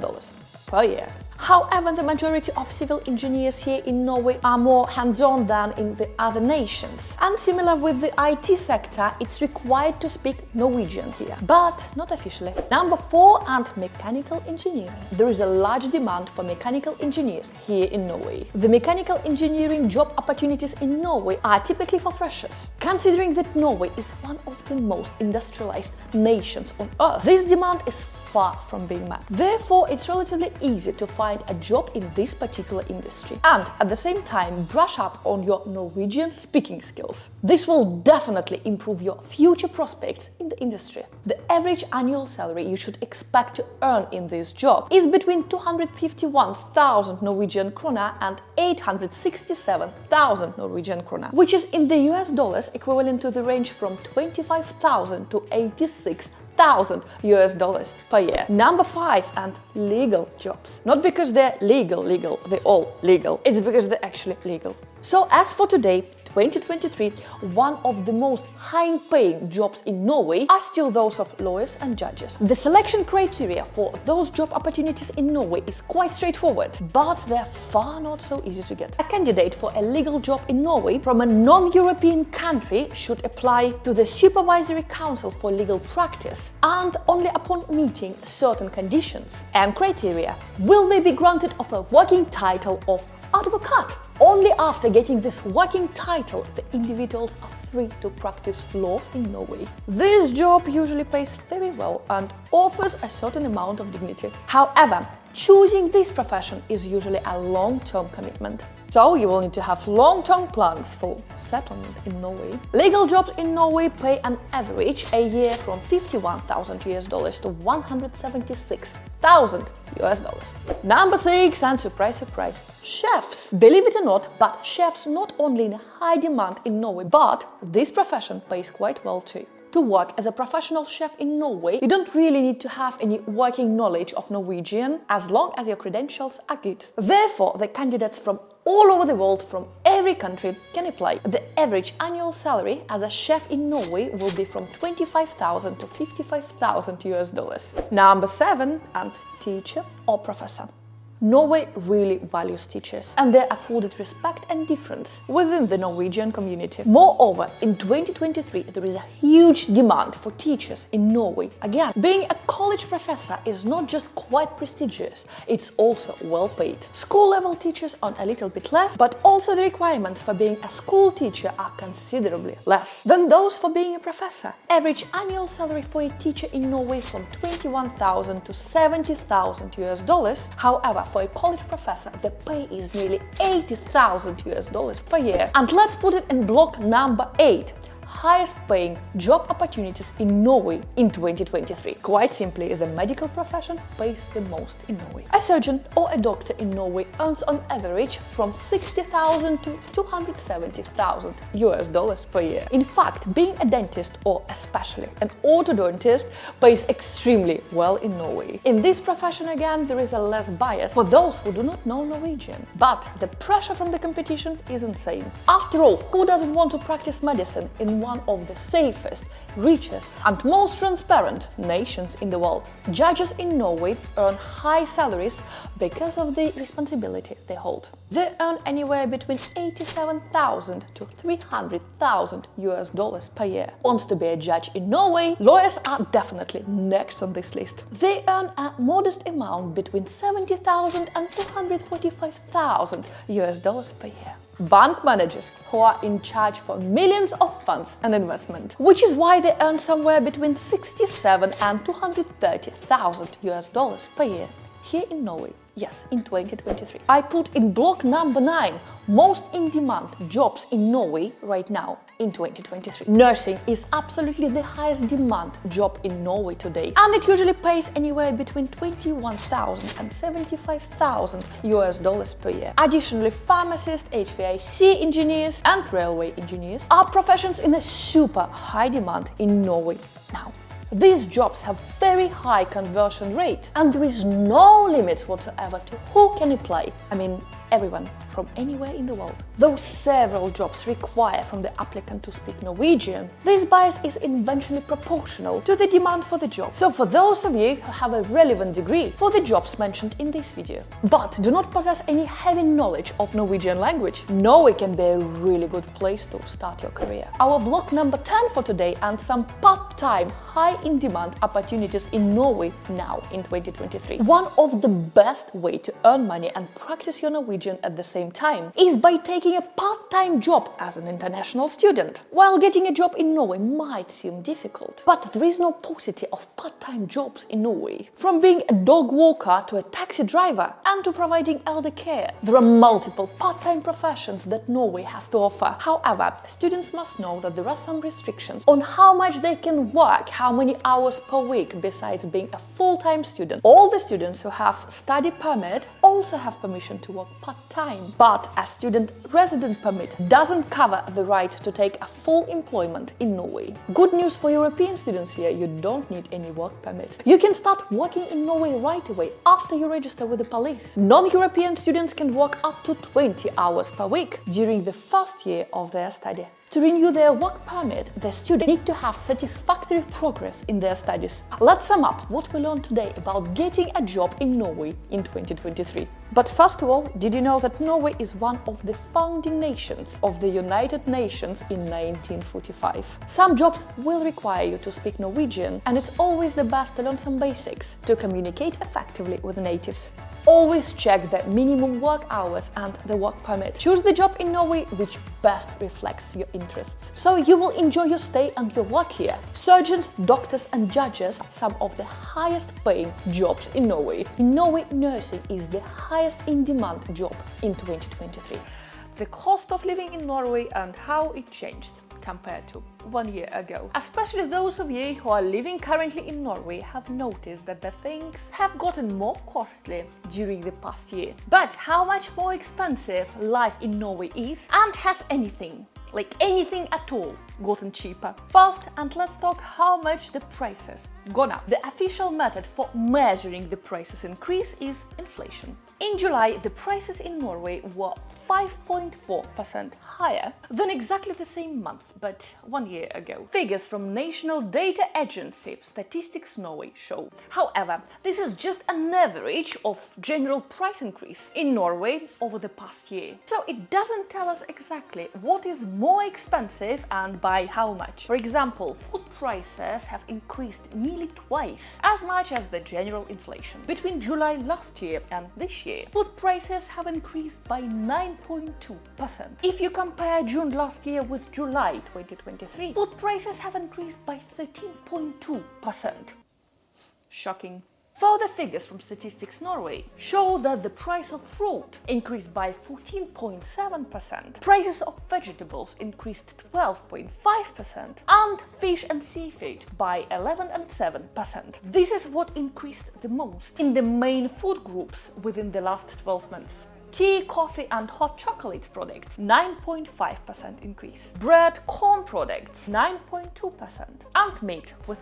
per year. However, the majority of civil engineers here in Norway are more hands-on than in the other nations. And similar with the IT sector, it's required to speak Norwegian here, but not officially. Number 4, and mechanical engineering. There is a large demand for mechanical engineers here in Norway. The mechanical engineering job opportunities in Norway are typically for freshers. Considering that Norway is one of the most industrialized nations on earth, this demand is far from being met. Therefore, it's relatively easy to find a job in this particular industry. And at the same time, brush up on your Norwegian speaking skills. This will definitely improve your future prospects in the industry. The average annual salary you should expect to earn in this job is between 251,000 Norwegian krona and 867,000 Norwegian krona, which is in the US dollars equivalent to the range from 25,000 to 86,000 US dollars per year. Number 5, and legal jobs. Not because they're legal, they're all legal. It's because they're actually legal. So as for today, 2023, one of the most high-paying jobs in Norway are still those of lawyers and judges. The selection criteria for those job opportunities in Norway is quite straightforward, but they're far not so easy to get. A candidate for a legal job in Norway from a non-European country should apply to the Supervisory Council for Legal Practice, and only upon meeting certain conditions and criteria will they be granted of a working title of advocate. Only after getting this working title, the individuals are free to practice law in Norway. This job usually pays very well and offers a certain amount of dignity. However, choosing this profession is usually a long-term commitment. So you will need to have long-term plans for settlement in Norway. Legal jobs in Norway pay an average a year from 51,000 US dollars to 176,000 US dollars. Number 6, and surprise, surprise, chefs. Believe it or not, but chefs not only in high demand in Norway, but this profession pays quite well too. To work as a professional chef in Norway, you don't really need to have any working knowledge of Norwegian as long as your credentials are good. Therefore, the candidates from all over the world, from every country, can apply. The average annual salary as a chef in Norway will be from 25,000 to 55,000 US dollars. Number 7, and teacher or professor. Norway really values teachers, and they're afforded respect and difference within the Norwegian community. Moreover, in 2023, there is a huge demand for teachers in Norway. Again, being a college professor is not just quite prestigious, it's also well paid. School-level teachers earn a little bit less, but also the requirements for being a school teacher are considerably less than those for being a professor. Average annual salary for a teacher in Norway is from 21,000 to 70,000 US dollars. However, for a college professor, the pay is nearly 80,000 US dollars per year. And let's put it in block number 8. Highest paying job opportunities in Norway in 2023. Quite simply, the medical profession pays the most in Norway. A surgeon or a doctor in Norway earns on average from 60,000 to 270,000 US dollars per year. In fact, being a dentist or especially an orthodontist pays extremely well in Norway. In this profession, again, there is a less bias for those who do not know Norwegian. But the pressure from the competition is insane. After all, who doesn't want to practice medicine in one of the safest, richest and most transparent nations in the world? Judges in Norway earn high salaries because of the responsibility they hold. They earn anywhere between 87,000 to 300,000 US dollars per year. Wants to be a judge in Norway? Lawyers are definitely next on this list. They earn a modest amount between 70,000 and 245,000 US dollars per year. Bank managers who are in charge for millions of funds and investment, which is why they earn somewhere between 67 and 230,000 US dollars per year here in Norway. Yes, in 2023. I put in block number 9 most in-demand jobs in Norway right now in 2023. Nursing is absolutely the highest demand job in Norway today, and it usually pays anywhere between 21,000 and 75,000 US dollars per year. Additionally, pharmacists, HVAC engineers and railway engineers are professions in a super high demand in Norway now. These jobs have very high conversion rate, and there is no limits whatsoever to who can apply. I mean, everyone from anywhere in the world. Though several jobs require from the applicant to speak Norwegian, this bias is eventually proportional to the demand for the job. So for those of you who have a relevant degree for the jobs mentioned in this video, but do not possess any heavy knowledge of Norwegian language, Norway can be a really good place to start your career. Our block number 10 for today, and some part-time, high-in-demand opportunities in Norway now in 2023. One of the best way to earn money and practice your Norwegian Norwegian at the same time is by taking a part-time job as an international student. While getting a job in Norway might seem difficult, but there is no paucity of part-time jobs in Norway. From being a dog walker to a taxi driver and to providing elder care, there are multiple part-time professions that Norway has to offer. However, students must know that there are some restrictions on how much they can work, how many hours per week besides being a full-time student. All the students who have study permit also have permission to work part-time, but a student resident permit doesn't cover the right to take a full employment in Norway. Good news for European students here, you don't need any work permit. You can start working in Norway right away after you register with the police. Non-European students can work up to 20 hours per week during the first year of their study. To renew their work permit, the students need to have satisfactory progress in their studies. Let's sum up what we learned today about getting a job in Norway in 2023. But first of all, did you know that Norway is one of the founding nations of the United Nations in 1945? Some jobs will require you to speak Norwegian, and it's always the best to learn some basics to communicate effectively with natives. Always check the minimum work hours and the work permit. Choose the job in Norway which best reflects your interests, so you will enjoy your stay and your work here. Surgeons, doctors and judges are some of the highest paying jobs in Norway. In Norway, nursing is the highest in demand job in 2023. The cost of living in Norway and how it changed compared to 1 year ago. Especially those of you who are living currently in Norway have noticed that the things have gotten more costly during the past year. But how much more expensive life in Norway is, and has anything at all, gotten cheaper? First, and let's talk how much the prices gone up. The official method for measuring the prices increase is inflation. In July, the prices in Norway were 5.4% higher than exactly the same month, but 1 year ago. Figures from National Data Agency Statistics Norway show. However, this is just an average of general price increase in Norway over the past year. So it doesn't tell us exactly what is more expensive and by how much. For example, food prices have increased nearly twice as much as the general inflation. Between July last year and this year, food prices have increased by 9.2%. If you compare June last year with July 2023, food prices have increased by 13.2%. Shocking. Further figures from Statistics Norway show that the price of fruit increased by 14.7%, prices of vegetables increased 12.5%, and fish and seafood by 11 and 7%. This is what increased the most in the main food groups within the last 12 months. Tea, coffee and hot chocolate products, 9.5% increase. Bread, corn products, 9.2%. And meat with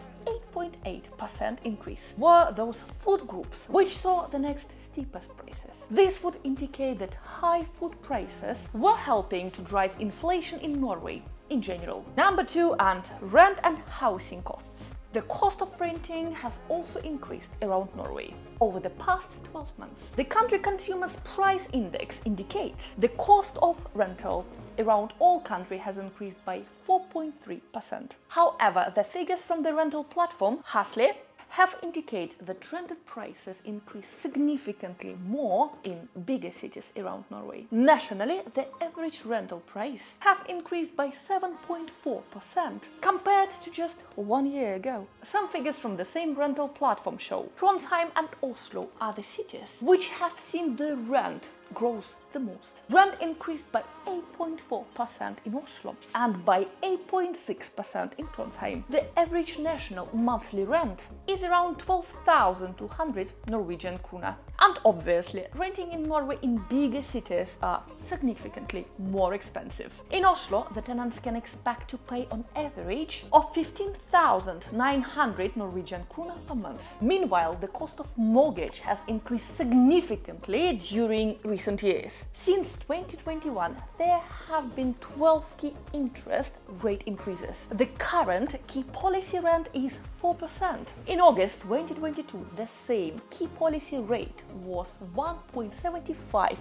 8.8% increase were those food groups which saw the next steepest prices. This would indicate that high food prices were helping to drive inflation in Norway in general. Number 2, and rent and housing costs. The cost of renting has also increased around Norway over the past 12 months. The country Consumers Price Index indicates the cost of rental around all country has increased by 4.3%. However, the figures from the rental platform Hasle have indicated that rented prices increased significantly more in bigger cities around Norway. Nationally, the average rental price have increased by 7.4% compared to just 1 year ago. Some figures from the same rental platform show Trondheim and Oslo are the cities which have seen the rent grows the most. Rent increased by 8.4% in Oslo and by 8.6% in Trondheim. The average national monthly rent is around 12,200 Norwegian krone. And obviously, renting in Norway in bigger cities are significantly more expensive. In Oslo, the tenants can expect to pay on average of 15,900 Norwegian krone per month. Meanwhile, the cost of mortgage has increased significantly during recent years. Since 2021, there have been 12 key interest rate increases. The current key policy rate is 4%. In August 2022, the same key policy rate was 1.75%.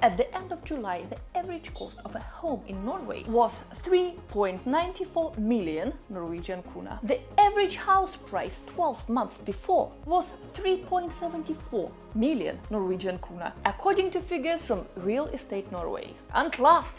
At the end of July, the average cost of a home in Norway was 3.94 million Norwegian krone. The average house price 12 months before was 3.74 million Norwegian krone, according to figures from Real Estate Norway. And last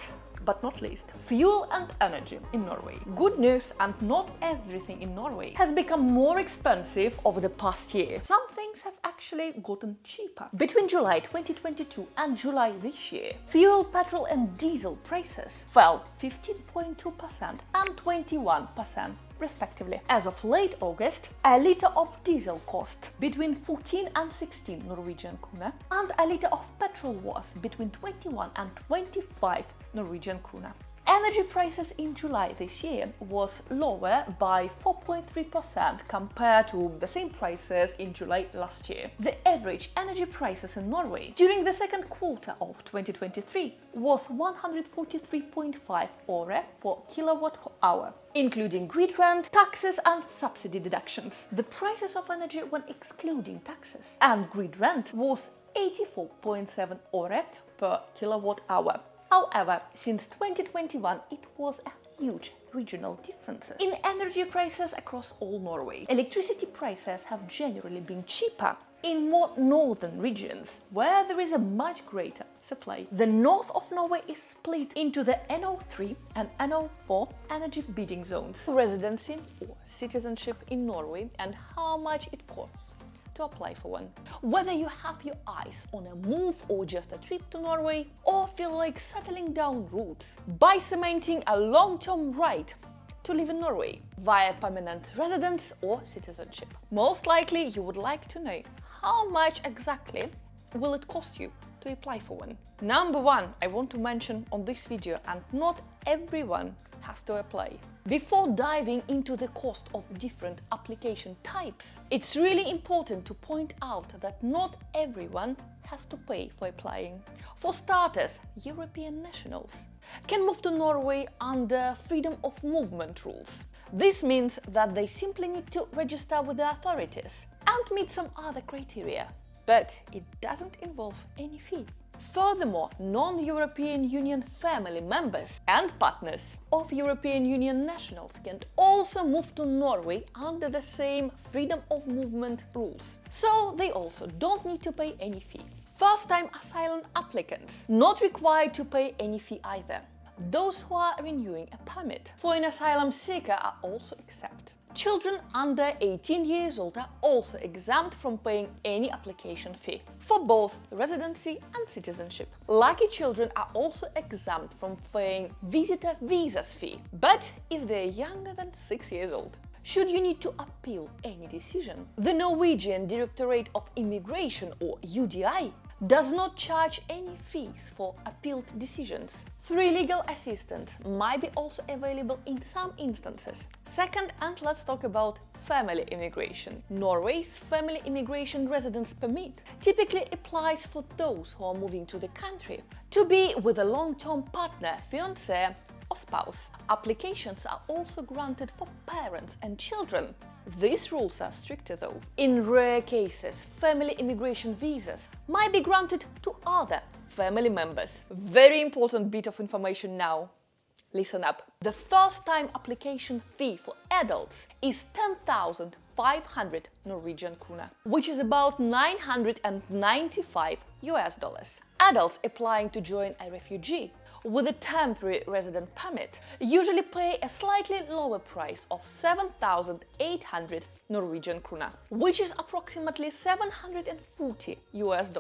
but not least, fuel and energy in Norway. Good news, and not everything in Norway has become more expensive over the past year. Some things have actually gotten cheaper. Between July 2022 and July this year, fuel, petrol and diesel prices fell 15.2% and 21% respectively. As of late August, a litre of diesel cost between 14 and 16 Norwegian krone, and a litre of petrol was between 21 and 25 Norwegian krone. Energy prices in July this year was lower by 4.3% compared to the same prices in July last year. The average energy prices in Norway during the second quarter of 2023 was 143.5 øre per kilowatt hour, including grid rent, taxes and subsidy deductions. The prices of energy when excluding taxes and grid rent was 84.7 øre per kilowatt hour. However, since 2021, it was a huge regional differences in energy prices across all Norway. Electricity prices have generally been cheaper in more northern regions, where there is a much greater supply. The north of Norway is split into the NO3 and NO4 energy bidding zones. Residency or citizenship in Norway and how much it costs to apply for one. Whether you have your eyes on a move or just a trip to Norway, or feel like settling down roots by cementing a long-term right to live in Norway via permanent residence or citizenship. Most likely you would like to know how much exactly will it cost you to apply for one. Number one, I want to mention on this video, and not everyone has to apply. Before diving into the cost of different application types, it's really important to point out that not everyone has to pay for applying. For starters, European nationals can move to Norway under freedom of movement rules. This means that they simply need to register with the authorities and meet some other criteria, but it doesn't involve any fee. Furthermore, non-European Union family members and partners of European Union nationals can also move to Norway under the same freedom of movement rules, so they also don't need to pay any fee. First-time asylum applicants not required to pay any fee either. Those who are renewing a permit for an asylum seeker are also exempt. Children under 18 years old are also exempt from paying any application fee for both residency and citizenship. Lucky children are also exempt from paying visitor visas fee, but if they're younger than 6 years old. Should you need to appeal any decision, the Norwegian Directorate of Immigration, or UDI, does not charge any fees for appealed decisions. Free legal assistance might be also available in some instances. Second, and let's talk about family immigration. Norway's family immigration residence permit typically applies for those who are moving to the country to be with a long-term partner, fiancé or spouse. Applications are also granted for parents and children. These rules are stricter though. In rare cases, family immigration visas might be granted to other family members. Very important bit of information now. Listen up. The first-time application fee for adults is 10,500 Norwegian krone, which is about $995 US. Adults applying to join a refugee with a temporary resident permit usually pay a slightly lower price of 7,800 Norwegian krone, which is approximately $740 US.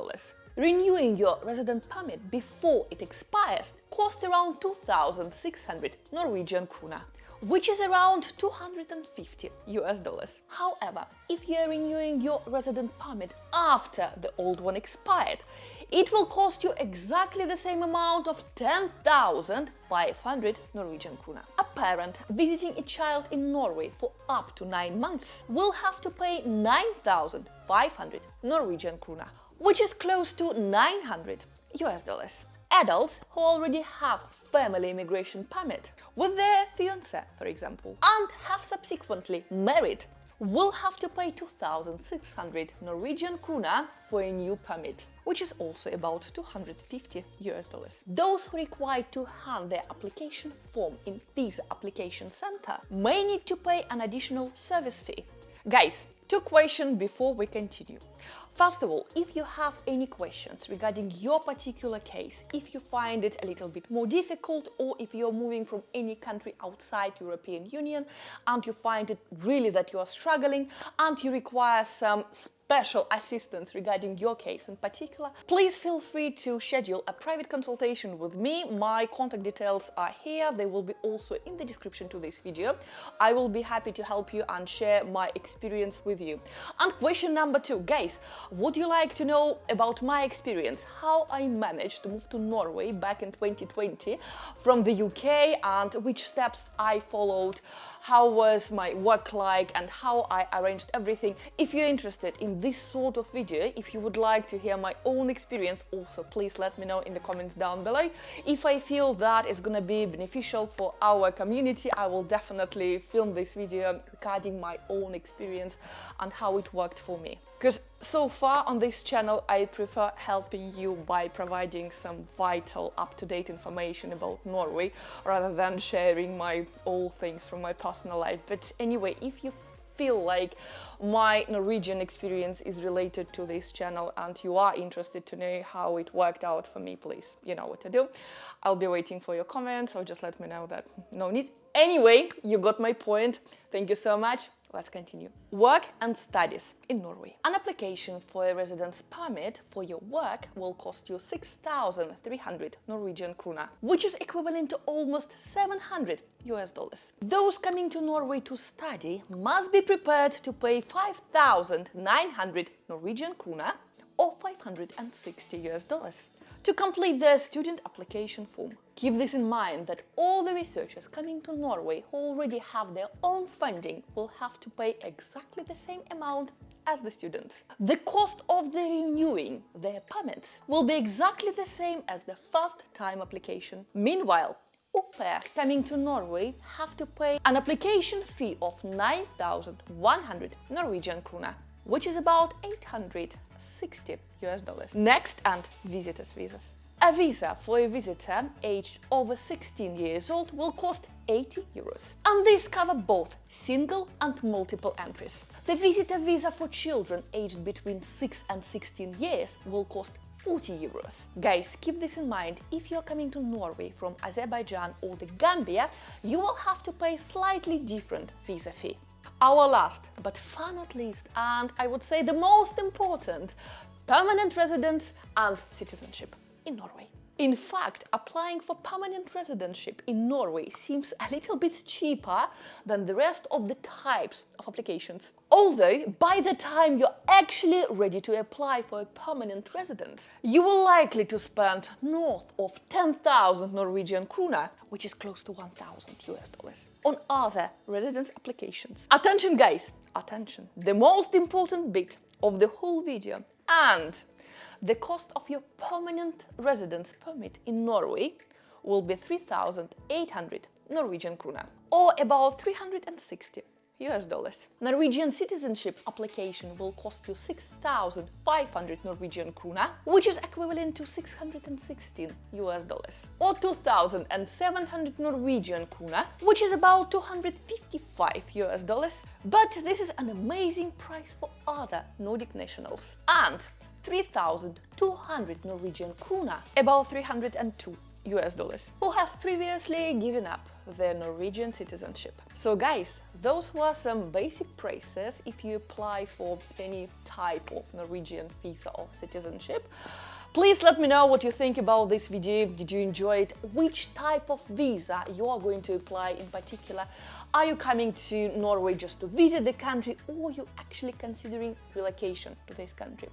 Renewing your resident permit before it expires costs around 2,600 Norwegian krone, which is around $250 US. However, if you are renewing your resident permit after the old one expired, it will cost you exactly the same amount of 10,500 Norwegian krone. A parent visiting a child in Norway for up to 9 months will have to pay 9,500 Norwegian krone, which is close to $900 US. Adults who already have family immigration permit with their fiancé, for example, and have subsequently married, will have to pay 2,600 Norwegian krone for a new permit, which is also about $250 US. Those who require to hand their application form in visa application center may need to pay an additional service fee. Guys, 2 questions before we continue. First of all, if you have any questions regarding your particular case, if you find it a little bit more difficult, or if you're moving from any country outside European Union and you find it really that you are struggling and you require some special assistance regarding your case in particular, please feel free to schedule a private consultation with me. My contact details are here. They will be also in the description to this video. I will be happy to help you and share my experience with you. And question number 2, guys, would you like to know about my experience, how I managed to move to Norway back in 2020 from the UK, and which steps I followed, how was my work like, and how I arranged everything? If you're interested in this sort of video, if you would like to hear my own experience, also please let me know in the comments down below. If I feel that is gonna be beneficial for our community, I will definitely film this video regarding my own experience and how it worked for me. Because so far on this channel, I prefer helping you by providing some vital, up-to-date information about Norway rather than sharing my all things from my personal life. But anyway, if you feel like my Norwegian experience is related to this channel and you are interested to know how it worked out for me, please, you know what to do. I'll be waiting for your comments, so just let me know that no need. Anyway, you got my point. Thank you so much. Let's continue. Work and studies in Norway. An application for a residence permit for your work will cost you 6,300 Norwegian krona, which is equivalent to almost $700 US. Those coming to Norway to study must be prepared to pay 5,900 Norwegian krona or $560 US to complete their student application form. Keep this in mind that all the researchers coming to Norway who already have their own funding will have to pay exactly the same amount as the students. The cost of the renewing their permits will be exactly the same as the first-time application. Meanwhile, au pair coming to Norway have to pay an application fee of 9,100 Norwegian krona, which is about $860 US. Next, and visitors' visas. A visa for a visitor aged over 16 years old will cost 80 euros. And these cover both single and multiple entries. The visitor visa for children aged between 6 and 16 years will cost 40 euros. Guys, keep this in mind. If you're coming to Norway from Azerbaijan or the Gambia, you will have to pay slightly different visa fee. Our last, but far not least, and I would say the most important, permanent residence and citizenship in Norway. In fact, applying for permanent residentship in Norway seems a little bit cheaper than the rest of the types of applications. Although, by the time you're actually ready to apply for a permanent residence, you will likely to spend north of 10,000 Norwegian krona, which is close to $1,000 US, on other residence applications. Attention guys, attention, the most important bit of the whole video, and the cost of your permanent residence permit in Norway will be 3,800 Norwegian krona, or about $360 US. Norwegian citizenship application will cost you 6,500 Norwegian krona, which is equivalent to $616 US, or 2,700 Norwegian krona, which is about $255 US. But this is an amazing price for other Nordic nationals. And 3,200 Norwegian krona, about $302 US, who have previously given up their Norwegian citizenship. So guys, those were some basic prices if you apply for any type of Norwegian visa or citizenship. Please let me know what you think about this video. Did you enjoy it? Which type of visa you are going to apply in particular? Are you coming to Norway just to visit the country, or are you actually considering relocation to this country?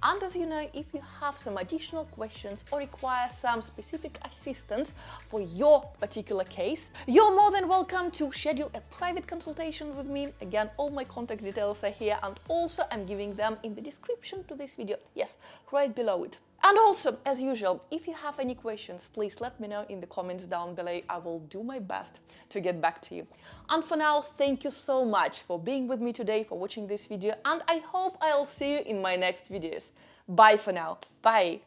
And as you know, if you have some additional questions or require some specific assistance for your particular case, you're more than welcome to schedule a private consultation with me. Again, all my contact details are here, and also I'm giving them in the description to this video. Yes, right below it. And also, as usual, if you have any questions, please let me know in the comments down below. I will do my best to get back to you. And for now, thank you so much for being with me today, for watching this video, and I hope I'll see you in my next videos. Bye for now. Bye.